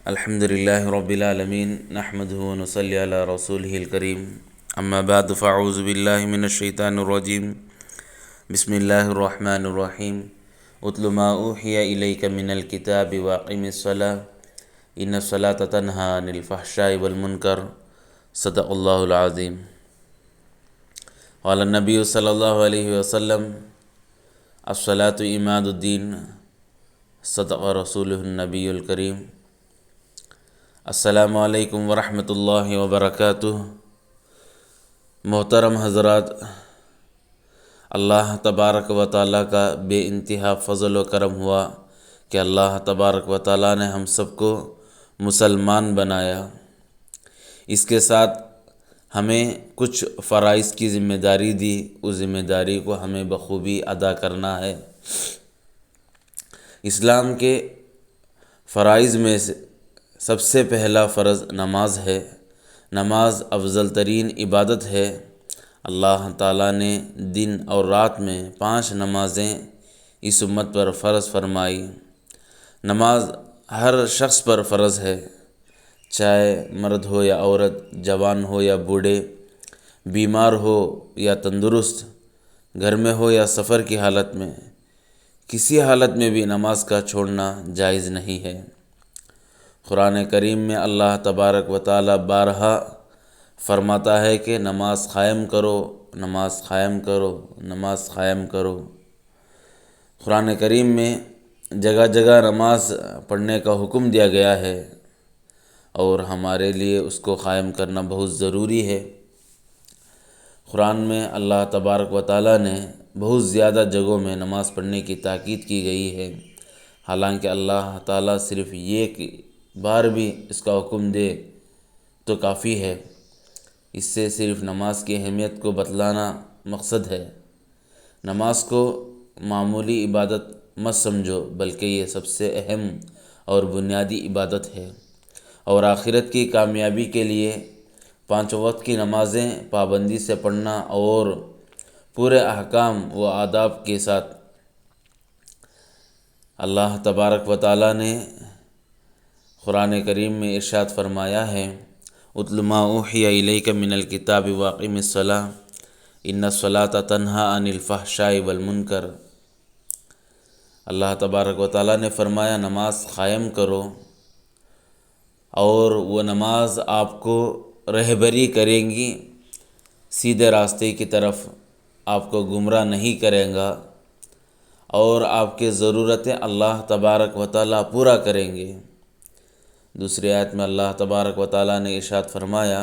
الحمد للہ رب العالمین نحمده ونصلی علی رسوله الکریم اما بعد فاعوذ باللہ من الشیطان الرجیم بسم اللہ الرحمن الرحیم اتل ما اوحی الیک من الکتاب واقم الصلاة ان الصلاة تنہی عن الفحشاء والمنکر صدق اللہ العظیم قال النبی صلی اللہ علیہ وسلم الصلاة عماد الدین صدق رسولہ النبی الکریم۔ السلام علیکم ورحمۃ اللہ وبرکاتہ۔ محترم حضرات، اللہ تبارک و تعالیٰ کا بے انتہا فضل و کرم ہوا کہ اللہ تبارک و تعالیٰ نے ہم سب کو مسلمان بنایا۔ اس کے ساتھ ہمیں کچھ فرائض کی ذمہ داری دی، اس ذمہ داری کو ہمیں بخوبی ادا کرنا ہے۔ اسلام کے فرائض میں سے سب سے پہلا فرض نماز ہے۔ نماز افضل ترین عبادت ہے۔ اللہ تعالیٰ نے دن اور رات میں 5 نمازیں اس امت پر فرض فرمائی۔ نماز ہر شخص پر فرض ہے، چاہے مرد ہو یا عورت، جوان ہو یا بوڑھے، بیمار ہو یا تندرست، گھر میں ہو یا سفر کی حالت میں، کسی حالت میں بھی نماز کا چھوڑنا جائز نہیں ہے۔ قرآن کریم میں اللہ تبارک و تعالیٰ بارہا فرماتا ہے کہ نماز قائم کرو، نماز قائم کرو، نماز قائم کرو۔ قرآن کریم میں جگہ جگہ نماز پڑھنے کا حکم دیا گیا ہے اور ہمارے لیے اس کو قائم کرنا بہت ضروری ہے۔ قرآن میں اللہ تبارک و تعالیٰ نے بہت زیادہ جگہوں میں نماز پڑھنے کی تاکید کی گئی ہے، حالانکہ اللہ تعالیٰ صرف ایک بار بھی اس کا حکم دے تو کافی ہے۔ اس سے صرف نماز کی اہمیت کو بتلانا مقصد ہے۔ نماز کو معمولی عبادت مت سمجھو، بلکہ یہ سب سے اہم اور بنیادی عبادت ہے، اور آخرت کی کامیابی کے لیے 5 وقت کی نمازیں پابندی سے پڑھنا اور پورے احکام و آداب کے ساتھ۔ اللہ تبارک و تعالیٰ نے قرآن کریم میں ارشاد فرمایا ہے، اتل ما اوحی الیک من الکتاب واقم الصلاة ان الصلاة تنہی عن الفحشاء والمنکر۔ اللہ تبارک و تعالیٰ نے فرمایا نماز قائم کرو، اور وہ نماز آپ کو رہبری کریں گی، سیدھے راستے کی طرف آپ کو گمراہ نہیں کرے گا، اور آپ کے ضرورتیں اللہ تبارک و تعالیٰ پورا کریں گے۔ دوسری آیت میں اللہ تبارک و تعالیٰ نے ارشاد فرمایا،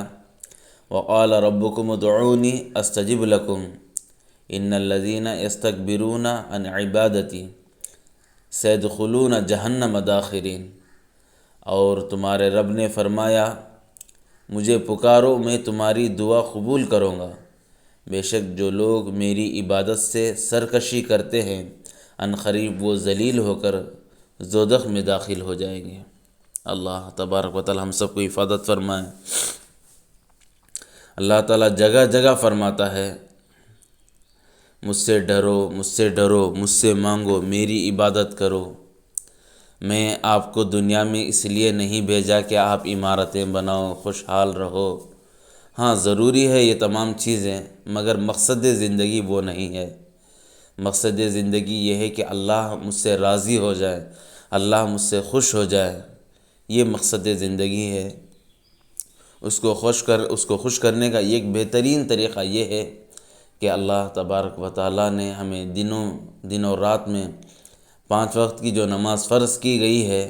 وقال ربکم ادعونی استجب لکم ان الذین یستکبرون عن عبادتی سیدخلون جہنم داخرین۔ اور تمہارے رب نے فرمایا مجھے پکارو، میں تمہاری دعا قبول کروں گا، بے شک جو لوگ میری عبادت سے سرکشی کرتے ہیں عنقریب وہ ذلیل ہو کر دوزخ میں داخل ہو جائیں گے۔ اللہ تبارک و تعالی ہم سب کو حفاظت فرمائے۔ اللہ تعالیٰ جگہ جگہ فرماتا ہے مجھ سے ڈرو، مجھ سے ڈرو، مجھ سے مانگو، میری عبادت کرو۔ میں آپ کو دنیا میں اس لیے نہیں بھیجا کہ آپ عمارتیں بناؤ، خوشحال رہو۔ ہاں ضروری ہے یہ تمام چیزیں، مگر مقصد زندگی وہ نہیں ہے۔ مقصد زندگی یہ ہے کہ اللہ مجھ سے راضی ہو جائے، اللہ مجھ سے خوش ہو جائے، یہ مقصد زندگی ہے۔ اس کو خوش کرنے کا ایک بہترین طریقہ یہ ہے کہ اللہ تبارک و تعالیٰ نے ہمیں دن اور رات میں 5 وقت کی جو نماز فرض کی گئی ہے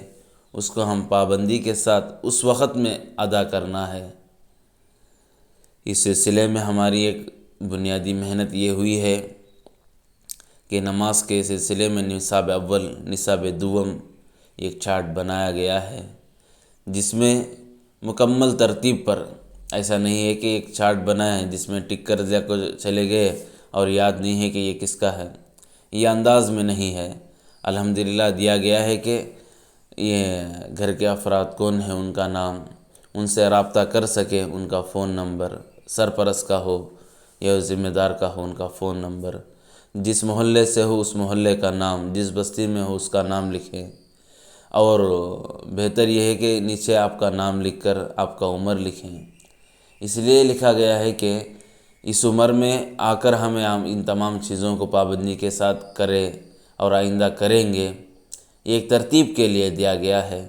اس کو ہم پابندی کے ساتھ اس وقت میں ادا کرنا ہے۔ اس سلسلے میں ہماری ایک بنیادی محنت یہ ہوئی ہے کہ نماز کے سلسلے میں نصاب اول، نصاب دوم ایک چارٹ بنایا گیا ہے، جس میں مکمل ترتیب پر، ایسا نہیں ہے کہ ایک چارٹ بنایا ہے جس میں ٹک کر دیا کو چلے گئے اور یاد نہیں ہے کہ یہ کس کا ہے، یہ انداز میں نہیں ہے۔ الحمدللہ دیا گیا ہے کہ یہ گھر کے افراد کون ہیں، ان کا نام، ان سے رابطہ کر سکے، ان کا فون نمبر، سرپرست کا ہو یا ذمہ دار کا ہو ان کا فون نمبر، جس محلے سے ہو اس محلے کا نام، جس بستی میں ہو اس کا نام لکھیں، اور بہتر یہ ہے کہ نیچے آپ کا نام لکھ کر آپ کا عمر لکھیں۔ اس لیے لکھا گیا ہے کہ اس عمر میں آ کر ہمیں ان تمام چیزوں کو پابندی کے ساتھ کرے اور آئندہ کریں گے، یہ ایک ترتیب کے لیے دیا گیا ہے۔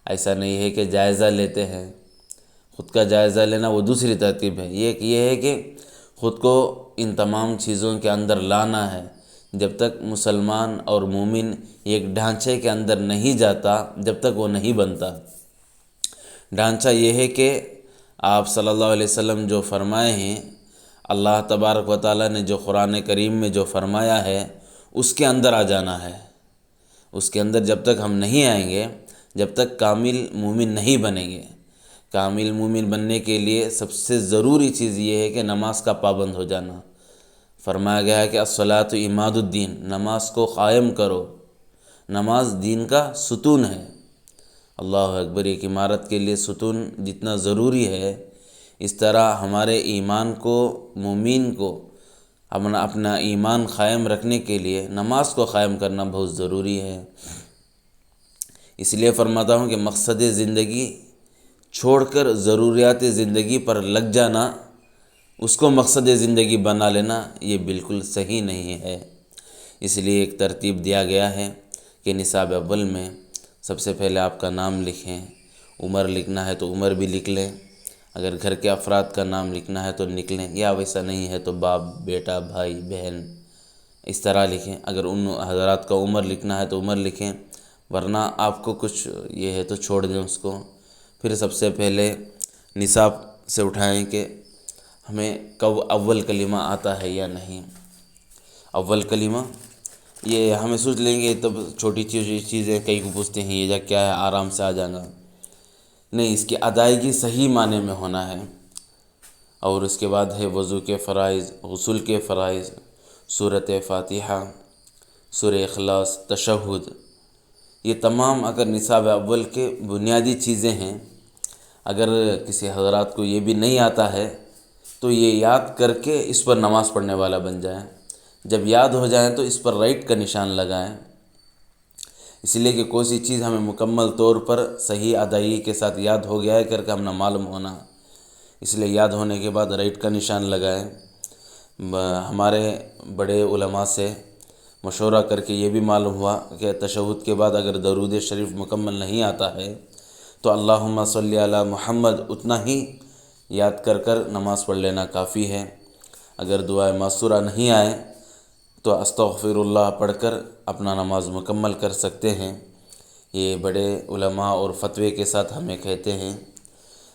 ایسا نہیں ہے کہ جائزہ لیتے ہیں، خود کا جائزہ لینا وہ دوسری ترتیب ہے۔ یہ ہے کہ خود کو ان تمام چیزوں کے اندر لانا ہے۔ جب تک مسلمان اور مومن ایک ڈھانچے کے اندر نہیں جاتا، جب تک وہ نہیں بنتا۔ ڈھانچہ یہ ہے کہ آپ صلی اللہ علیہ وسلم جو فرمائے ہیں، اللہ تبارک و تعالیٰ نے جو قرآن کریم میں جو فرمایا ہے، اس کے اندر آ جانا ہے۔ اس کے اندر جب تک ہم نہیں آئیں گے، جب تک کامل مومن نہیں بنیں گے۔ کامل مومن بننے کے لیے سب سے ضروری چیز یہ ہے کہ نماز کا پابند ہو جانا۔ فرمایا گیا ہے کہ الصلاۃ عماد الدین، نماز کو قائم کرو۔ نماز دین کا ستون ہے۔ اللہ اکبر، ایک عمارت کے لیے ستون جتنا ضروری ہے، اس طرح ہمارے ایمان کو، مومن کو اپنا ایمان قائم رکھنے کے لیے نماز کو قائم کرنا بہت ضروری ہے۔ اس لیے فرماتا ہوں کہ مقصد زندگی چھوڑ کر ضروریات زندگی پر لگ جانا، اس کو مقصد زندگی بنا لینا، یہ بالکل صحیح نہیں ہے۔ اس لیے ایک ترتیب دیا گیا ہے کہ نصاب اول میں سب سے پہلے آپ کا نام لکھیں، عمر لکھنا ہے تو عمر بھی لکھ لیں، اگر گھر کے افراد کا نام لکھنا ہے تو لکھ لیں، یا ویسا نہیں ہے تو باپ، بیٹا، بھائی، بہن، اس طرح لکھیں۔ اگر ان حضرات کا عمر لکھنا ہے تو عمر لکھیں، ورنہ آپ کو کچھ یہ ہے تو چھوڑ دیں اس کو۔ پھر سب سے پہلے نصاب سے اٹھائیں کہ ہمیں کب اول کلمہ آتا ہے یا نہیں۔ اول کلمہ یہ ہمیں سوچ لیں گے تب چھوٹی چیزیں کئی کو پوچھتے ہیں یہ کیا ہے، آرام سے آ جانا، نہیں، اس کی ادائیگی صحیح معنی میں ہونا ہے۔ اور اس کے بعد ہے وضو کے فرائض، غسل کے فرائض، سورۃ فاتحہ، سورہ اخلاص، تشہد، یہ تمام اگر نصاب اول کے بنیادی چیزیں ہیں۔ اگر کسی حضرات کو یہ بھی نہیں آتا ہے تو یہ یاد کر کے اس پر نماز پڑھنے والا بن جائیں۔ جب یاد ہو جائیں تو اس پر رائٹ کا نشان لگائیں، اس لیے کہ کوئی سی چیز ہمیں مکمل طور پر صحیح ادائیگی کے ساتھ یاد ہو گیا ہے کر کے ہم نہ معلوم ہونا، اس لیے یاد ہونے کے بعد رائٹ کا نشان لگائیں۔ ہمارے بڑے علماء سے مشورہ کر کے یہ بھی معلوم ہوا کہ تشہد کے بعد اگر درود شریف مکمل نہیں آتا ہے تو اللہم صلی علی محمد اتنا ہی یاد کر کر نماز پڑھ لینا کافی ہے۔ اگر دعائے مأثورہ نہیں آئے تو استغفر اللہ پڑھ کر اپنا نماز مکمل کر سکتے ہیں۔ یہ بڑے علماء اور فتوے کے ساتھ ہمیں کہتے ہیں۔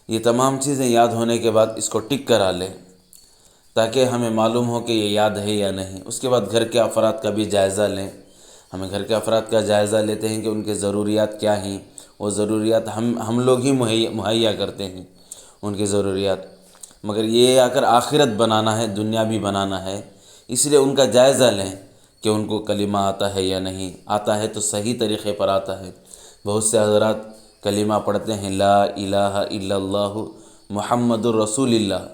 یہ تمام چیزیں یاد ہونے کے بعد اس کو ٹک کرا لیں تاکہ ہمیں معلوم ہو کہ یہ یاد ہے یا نہیں۔ اس کے بعد گھر کے افراد کا بھی جائزہ لیں۔ ہمیں گھر کے افراد کا جائزہ لیتے ہیں کہ ان کے ضروریات کیا ہیں، وہ ضروریات ہم لوگ ہی مہیا کرتے ہیں ان کی ضروریات، مگر یہ آ کر آخرت بنانا ہے، دنیا بھی بنانا ہے، اس لیے ان کا جائزہ لیں کہ ان کو کلمہ آتا ہے یا نہیں آتا ہے تو صحیح طریقے پر آتا ہے۔ بہت سے حضرات کلمہ پڑھتے ہیں لا الہ الا اللہ محمد الرسول اللہ،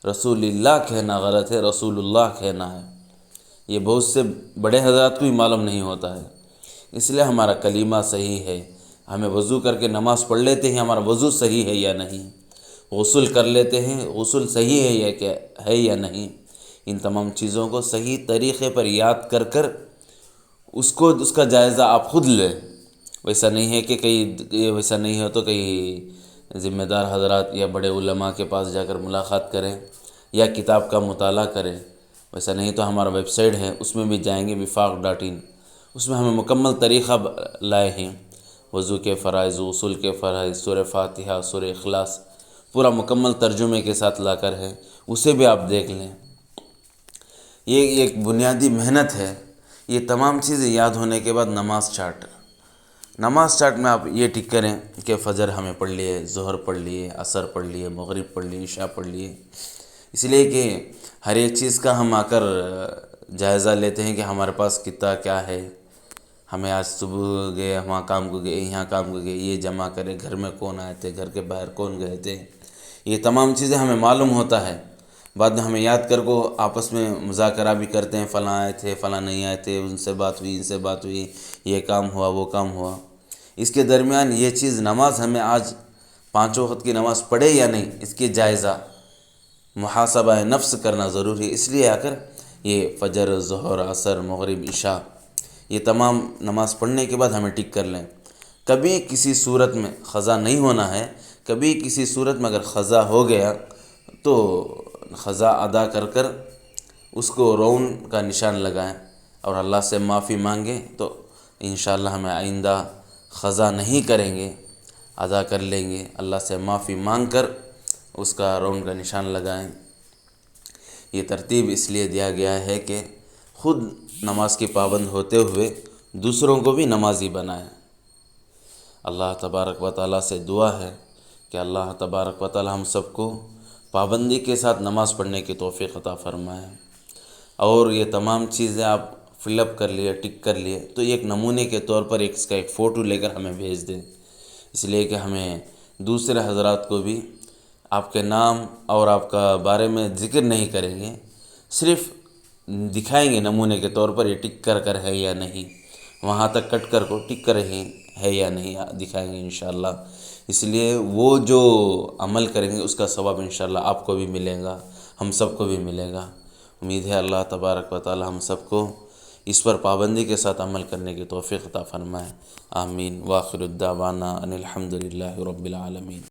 رسول اللہ کہنا غلط ہے، رسول اللہ کہنا ہے۔ یہ بہت سے بڑے حضرات کو بھی معلوم نہیں ہوتا ہے، اس لیے ہمارا کلمہ صحیح ہے۔ ہمیں وضو کر کے نماز پڑھ لیتے ہیں، ہمارا وضو صحیح ہے یا نہیں، غسل کر لیتے ہیں، غسل صحیح ہے یا نہیں، ان تمام چیزوں کو صحیح طریقے پر یاد کر کر اس کا جائزہ آپ خود لیں۔ ویسا نہیں ہے کہ ویسا نہیں ہو تو کئی ذمہ دار حضرات یا بڑے علماء کے پاس جا کر ملاقات کریں یا کتاب کا مطالعہ کریں۔ ویسا نہیں تو ہمارا ویب سائٹ ہے، اس میں بھی جائیں گے wifaq.in، اس میں ہمیں مکمل طریقہ لائے ہیں، وضو کے فرائض، غسل کے فرائض، سورہ فاتحہ، سورہ اخلاص، پورا مکمل ترجمے کے ساتھ لا کر ہے، اسے بھی آپ دیکھ لیں۔ یہ ایک بنیادی محنت ہے۔ یہ تمام چیزیں یاد ہونے کے بعد نماز چارٹ میں آپ یہ ٹک کریں کہ فجر ہمیں پڑھ لیے، ظہر پڑھ لیے، عصر پڑھ لیے، مغرب پڑھ لیے، عشاء پڑھ لیے، اس لیے کہ ہر ایک چیز کا ہم آ کر جائزہ لیتے ہیں کہ ہمارے پاس کتنا کیا ہے۔ ہمیں آج صبح گئے، وہاں کام کو گئے، یہاں کام کو گئے، یہ جمع کرے، گھر میں کون آئے تھے، گھر کے باہر کون گئے تھے، یہ تمام چیزیں ہمیں معلوم ہوتا ہے۔ بعد میں ہمیں یاد کر کو آپس میں مذاکرہ بھی کرتے ہیں، فلاں آئے تھے، فلاں نہیں آئے تھے، ان سے بات ہوئی، ان سے بات ہوئی، یہ کام ہوا، وہ کام ہوا۔ اس کے درمیان یہ چیز نماز ہمیں آج 5 وقت کی نماز پڑھے یا نہیں، اس کی جائزہ محاسبہ نفس کرنا ضروری ہے۔ اس لیے آ کر یہ فجر، ظہر، عصر، مغرب، عشاء، یہ تمام نماز پڑھنے کے بعد ہمیں ٹک کر لیں۔ کبھی کسی صورت میں قضا نہیں ہونا ہے، کبھی کسی صورت میں اگر قضا ہو گیا تو قضا ادا کر کر اس کو رون کا نشان لگائیں اور اللہ سے معافی مانگیں، تو انشاءاللہ ہمیں آئندہ قضا نہیں کریں گے، ادا کر لیں گے۔ اللہ سے معافی مانگ کر اس کا رون کا نشان لگائیں۔ یہ ترتیب اس لیے دیا گیا ہے کہ خود نماز کی پابند ہوتے ہوئے دوسروں کو بھی نمازی بنائیں۔ اللہ تبارک و تعالیٰ سے دعا ہے کہ اللہ تبارک و تعالیٰ ہم سب کو پابندی کے ساتھ نماز پڑھنے کی توفیق عطا فرمائے۔ اور یہ تمام چیزیں آپ فل اپ کر لیے، ٹک کر لیے، تو ایک نمونے کے طور پر اس کا ایک فوٹو لے کر ہمیں بھیج دیں، اس لیے کہ ہمیں دوسرے حضرات کو بھی آپ کے نام اور آپ کا بارے میں ذکر نہیں کریں گے، صرف دکھائیں گے نمونے کے طور پر یہ ٹک کر ہے یا نہیں، وہاں تک کٹ کر کو ٹک کر ہے یا نہیں دکھائیں گے انشاءاللہ۔ اس لیے وہ جو عمل کریں گے اس کا ثواب انشاءاللہ آپ کو بھی ملے گا، ہم سب کو بھی ملے گا۔ امید ہے اللہ تبارک و تعالی ہم سب کو اس پر پابندی کے ساتھ عمل کرنے کی توفیق عطا فرمائے۔ آمین۔ وآخر الدعوانا ان الحمد للہ رب العالمین۔